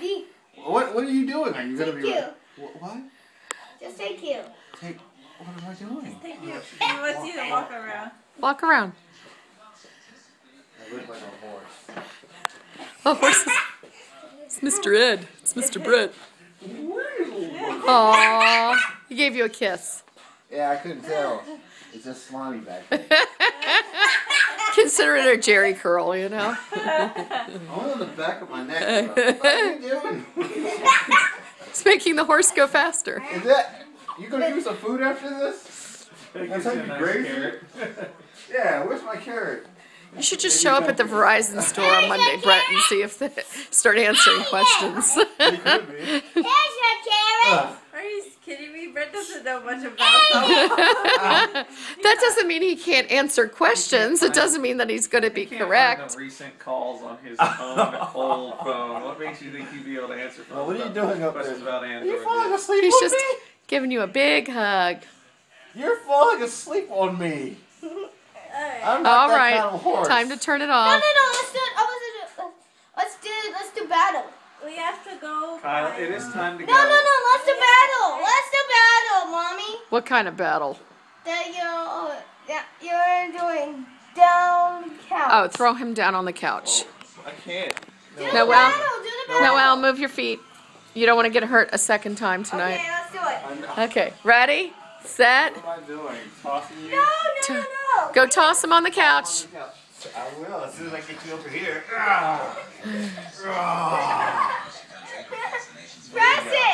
Ready? What are you doing? Are you gonna be? What? Just take you. Take. What am I doing? Take you. He wants you to walk around. Walk around. I look like a horse. Oh, horses. It's Mr. Ed. It's Mr. Brett. Aww. He gave you a kiss. Yeah, I couldn't tell. It's just slimy back there. Consider it a Jerry curl, you know. I'm on the back of my neck. What are you doing? It's making the horse go faster. Is that? You gonna give me some food after this? That's how you graze it? Yeah, where's my carrot? You should just show up at the Verizon store on Monday, Brett, and see if they start answering questions. It could be. Here's your carrot. Are you kidding me? Brett doesn't know much about that. That doesn't mean he can't answer questions. It doesn't mean that he's going to be He can't correct. find the recent calls on his own old phone. What makes you think he'd be able to answer phones? Well, what are you doing up questions there? about Are Android? you falling asleep He's on just me? giving you a big hug. You're falling asleep on me. I'm not All that right, kind of horse. time to turn it No, off. let's do it. Let's do battle. We have to go. Kyle, it is time to go. No, let's do battle. Let's do battle, mommy. What kind of battle? That you're doing down count. Oh, throw him down on the couch. I can't. Do the Noel. battle. Do the battle. Noel, move your feet. You don't want to get hurt a second time Okay, tonight. let's do it. Okay, ready, set, What am I doing? Tossing you? No. go toss him on the couch. I will, as soon as I get you over here. Press it.